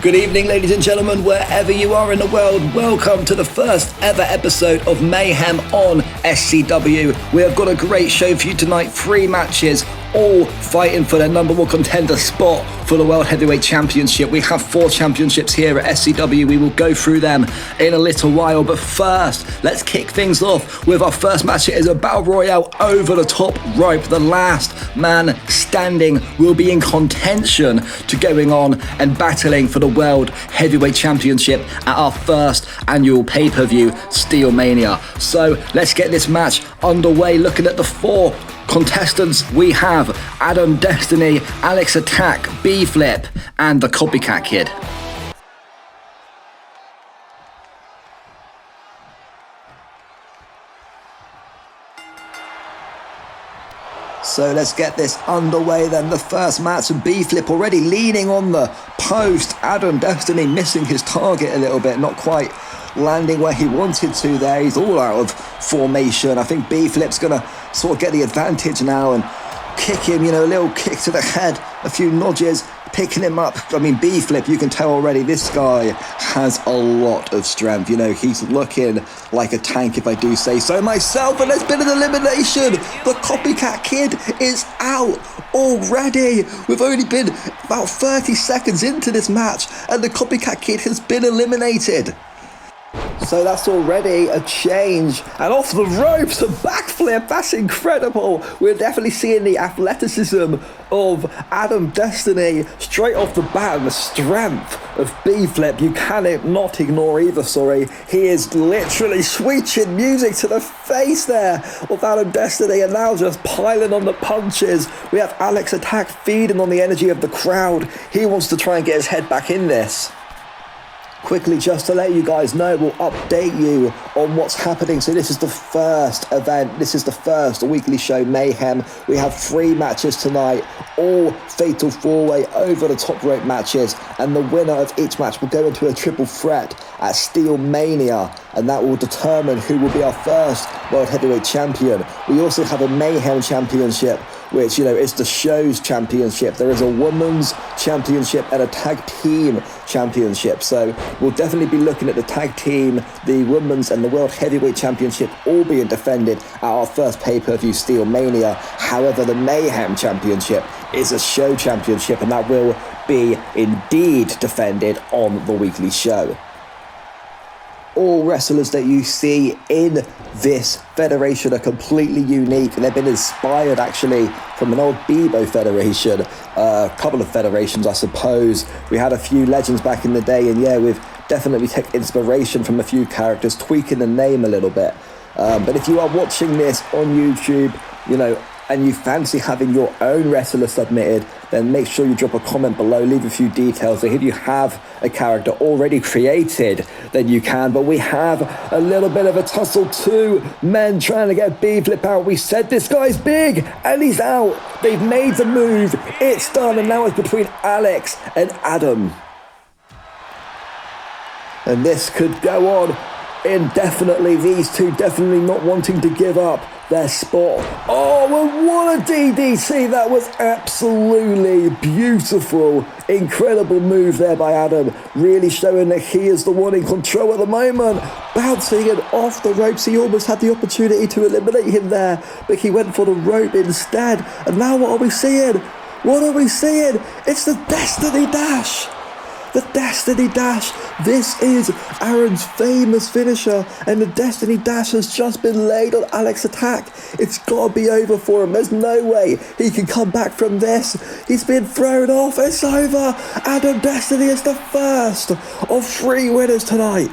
Good evening, ladies and gentlemen, wherever you are in the world. Welcome to the first ever episode of Mayhem on SCW. We have got a great show for you tonight. 3 matches, all fighting for their number 1 contender spot for the World Heavyweight Championship. We have 4 championships here at SCW. We will go through them in a little while, but first, let's kick things off with our first match. It is a battle royale over the top rope. The last man standing will be in contention to going on and battling for the World Heavyweight Championship at our first annual pay-per-view, SteelMania. So let's get this match underway. Looking at the 4 contestants, we have Adam Destiny, Alex Attack, B-Flip, and the Copycat Kid. So let's get this underway then. The first match, B-Flip already leaning on the post. Adam Destiny missing his target a little bit, not quite landing where he wanted to there. He's all out of formation. I think B-Flip's going to sort of get the advantage now and kick him, a little kick to the head, a few nudges, picking him up. I mean, B-Flip, you can tell already, this guy has a lot of strength. He's looking like a tank, if I do say so myself. And there's been an elimination. The Copycat Kid is out already. We've only been about 30 seconds into this match, and the Copycat Kid has been eliminated. So that's already a change. And off the ropes, a backflip. That's incredible. We're definitely seeing the athleticism of Adam Destiny straight off the bat, and the strength of B-Flip. You cannot ignore either, He is literally switching music to the face there of Adam Destiny, and now just piling on the punches. We have Alex Attack feeding on the energy of the crowd. He wants to try and get his head back in this. Quickly, just to let you guys know, we'll update you on what's happening. So this is the first event. This is the first weekly show, Mayhem. We have 3 matches tonight, all fatal 4-way over the top rope matches. And the winner of each match will go into a triple threat at SteelMania. And that will determine who will be our first World Heavyweight Champion. We also have a Mayhem Championship, which, is the show's championship. There is a women's championship and a tag team championship. So we'll definitely be looking at the tag team, the women's and the World Heavyweight Championship all being defended at our first pay-per-view, SteelMania. However, the Mayhem Championship is a show championship, and that will be indeed defended on the weekly show. All wrestlers that you see in this federation are completely unique, and they've been inspired actually from an old Bebo federation, a couple of federations I suppose. We had a few legends back in the day, and we've definitely taken inspiration from a few characters, tweaking the name a little bit. But if you are watching this on YouTube, and you fancy having your own wrestler submitted, then make sure you drop a comment below, leave a few details. So if you have a character already created, then you can. But we have a little bit of a tussle. 2 men trying to get B-Flip out. We said this guy's big, and he's out. They've made the move. It's done, and now it's between Alex and Adam. And this could go on indefinitely. These two definitely not wanting to give up their spot. Oh, well, what a DDT. That was absolutely beautiful. Incredible move there by Adam. Really showing that he is the one in control at the moment. Bouncing and off the ropes. He almost had the opportunity to eliminate him there, but he went for the rope instead. And now what are we seeing? What are we seeing? It's the Destiny Dash. The Destiny Dash. This is Aaron's famous finisher, and the Destiny Dash has just been laid on Alex Attack. It's got to be over for him. There's no way he can come back from this. He's been thrown off. It's over. Adam Destiny is the first of 3 winners tonight.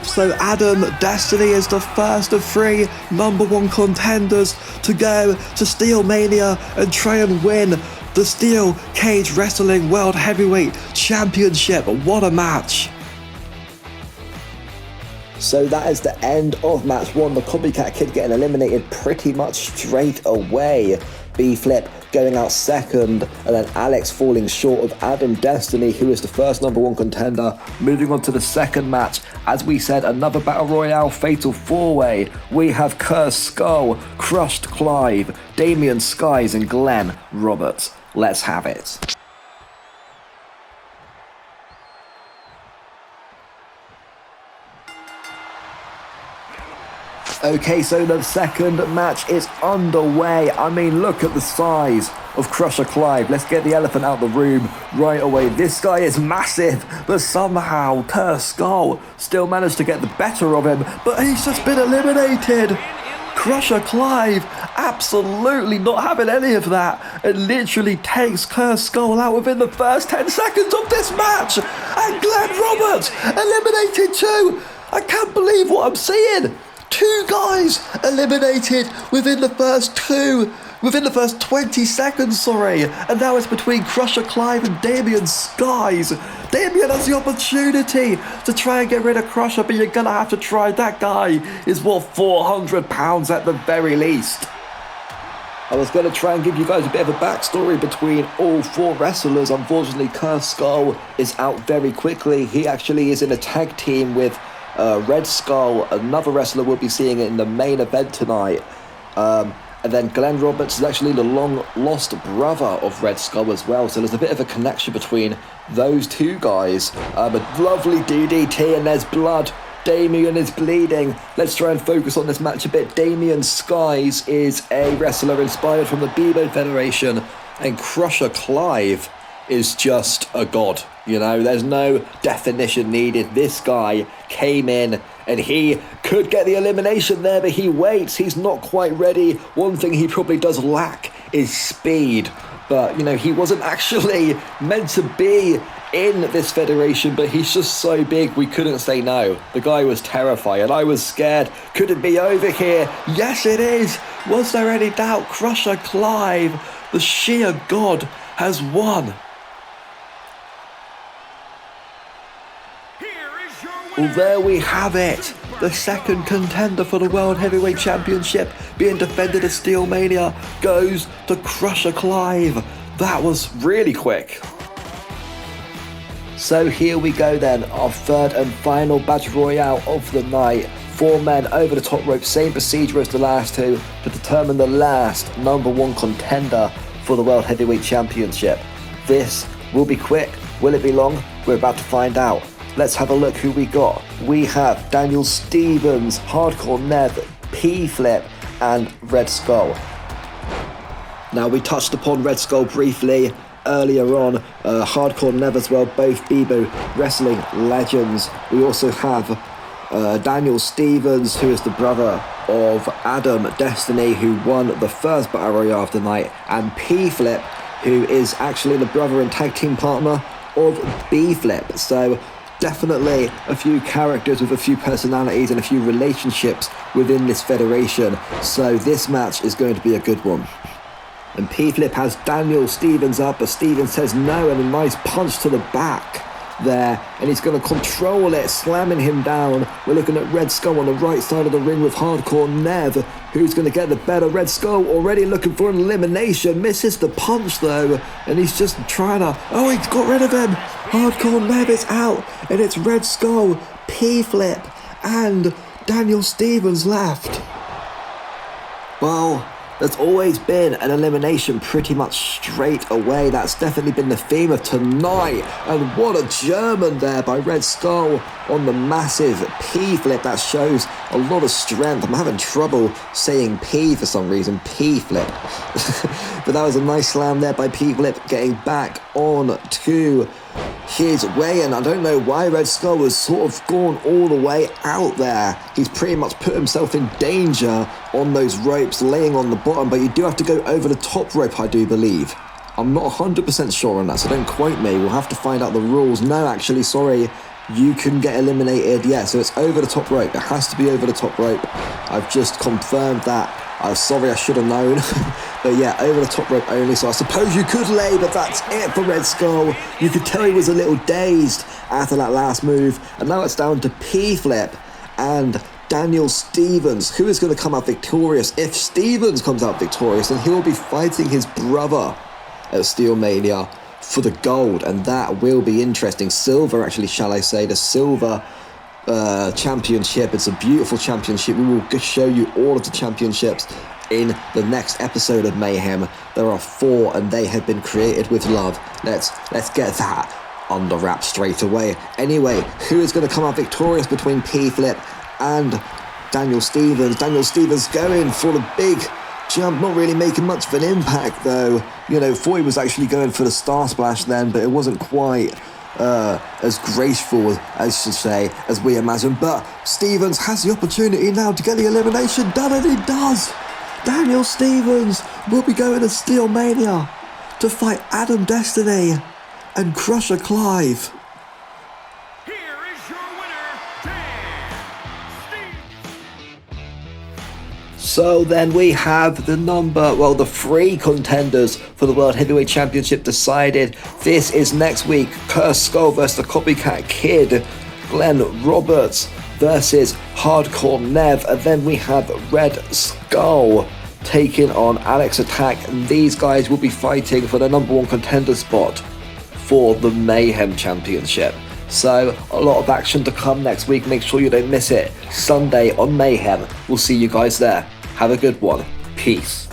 So Adam Destiny is the first of 3 number 1 contenders to go to SteelMania and try and win the Steel Cage Wrestling World Heavyweight Championship. What a match. So that is the end of match 1. The Copycat Kid getting eliminated pretty much straight away. B-Flip going out second, and then Alex falling short of Adam Destiny, who is the first number 1 contender. Moving on to the second match, as we said, another Battle Royale Fatal 4-Way. We have Cursed Skull, Crushed Clive, Damien Skies, and Glenn Roberts. Let's have it. Okay, so the second match is underway. I mean, look at the size of Crusher Clive. Let's get the elephant out of the room right away. This guy is massive, but somehow Cursed Skull still managed to get the better of him, but he's just been eliminated. Crusher Clive absolutely not having any of that. It literally takes Cursed Skull out within the first 10 seconds of this match. And Glenn Roberts eliminated too. I can't believe what I'm seeing. 2 guys eliminated within the first 20 seconds, and now it's between Crusher Clive and Damien Skies. Damien has the opportunity to try and get rid of Crusher, but you're gonna have to try. That guy is worth 400 pounds at the very least. I was going to try and give you guys a bit of a backstory between all 4 wrestlers. Unfortunately, Cursed Skull is out very quickly. He actually is in a tag team with Red Skull, another wrestler we'll be seeing in the main event tonight. And then Glenn Roberts is actually the long-lost brother of Red Skull as well. So there's a bit of a connection between those 2 guys. A lovely DDT, and there's blood. Damien is bleeding. Let's try and focus on this match a bit. Damien Skies is a wrestler inspired from the Bebo Federation, and Crusher Clive is just a god. You know, there's no definition needed. This guy came in and he could get the elimination there, but he waits. He's not quite ready. One thing he probably does lack is speed. But, you know, he wasn't actually meant to be in this federation, but he's just so big we couldn't say no. The guy was terrifying. I was scared. Could it be over here? Yes, it is. Was there any doubt? Crusher Clive, the sheer god, has won. Well, there we have it. The second contender for the World Heavyweight Championship being defended at SteelMania goes to Crusher Clive. That was really quick. So here we go then, our third and final Battle Royale of the night. 4 men over the top rope, same procedure as the last 2 to determine the last number 1 contender for the World Heavyweight Championship. This will be quick. Will it be long? We're about to find out. Let's have a look who we got. We have Daniel Stevens, Hardcore Nev, P-Flip, and Red Skull. Now, we touched upon Red Skull briefly earlier on. Hardcore Nev as well, both Bebo wrestling legends. We also have Daniel Stevens, who is the brother of Adam Destiny, who won the first Battle Royale of the night, and P-Flip, who is actually the brother and tag team partner of B-Flip. So definitely a few characters with a few personalities and a few relationships within this federation. So this match is going to be a good one. And P-Flip has Daniel Stevens up, but Stevens says no, and a nice punch to the back there, and he's going to control it, slamming him down. We're looking at Red Skull on the right side of the ring with Hardcore Nev, who's going to get the better. Red Skull already looking for an elimination, misses the punch though, and he's just trying to, oh, he's got rid of him. Hardcore Nev is out, and it's Red Skull, P-Flip, and Daniel Stevens left. Well, there's always been an elimination pretty much straight away. That's definitely been the theme of tonight. And what a German there by Red Skull on the massive P-Flip. That shows a lot of strength. I'm having trouble saying P for some reason. P-Flip. But that was a nice slam there by P-Flip, getting back on to his way, and I don't know why Red Skull has sort of gone all the way out there. He's pretty much put himself in danger on those ropes, laying on the bottom, but you do have to go over the top rope, I do believe. I'm not 100% sure on that, so don't quote me. We'll have to find out the rules. No, actually, sorry, you can get eliminated. Yeah, so it's over the top rope. It has to be over the top rope. I've just confirmed that. I'm sorry, I should have known. But yeah, over the top rope only, so I suppose you could lay, but that's it for Red Skull. You could tell he was a little dazed after that last move, and now it's down to P-Flip and Daniel Stevens. Who is going to come out victorious? If Stevens comes out victorious, then he will be fighting his brother at SteelMania for the gold, and that will be interesting. Silver, actually, shall I say, the silver championship. It's a beautiful championship. We will show you all of the championships in the next episode of Mayhem. There are 4 and they have been created with love. Let's get that under wraps straight away. Anyway, who is going to come out victorious between P-Flip and Daniel Stevens? Daniel Stevens going for the big jump, not really making much of an impact though. You know, thought he was actually going for the Star Splash then, but it wasn't quite as graceful, I should say, as we imagined. But Stevens has the opportunity now to get the elimination done, and he does. Daniel Stevens will be going to SteelMania to fight Adam Destiny and Crusher Clive. Here is your winner, So then we have the 3 contenders for the World Heavyweight Championship decided. This is next week. Curse Skull versus the Copycat Kid. Glenn Roberts versus Hardcore Nev. And then we have Red Skull taking on Alex Attack. And these guys will be fighting for the #1 contender spot for the Mayhem Championship. So a lot of action to come next week. Make sure you don't miss it. Sunday on Mayhem. We'll see you guys there. Have a good one. Peace.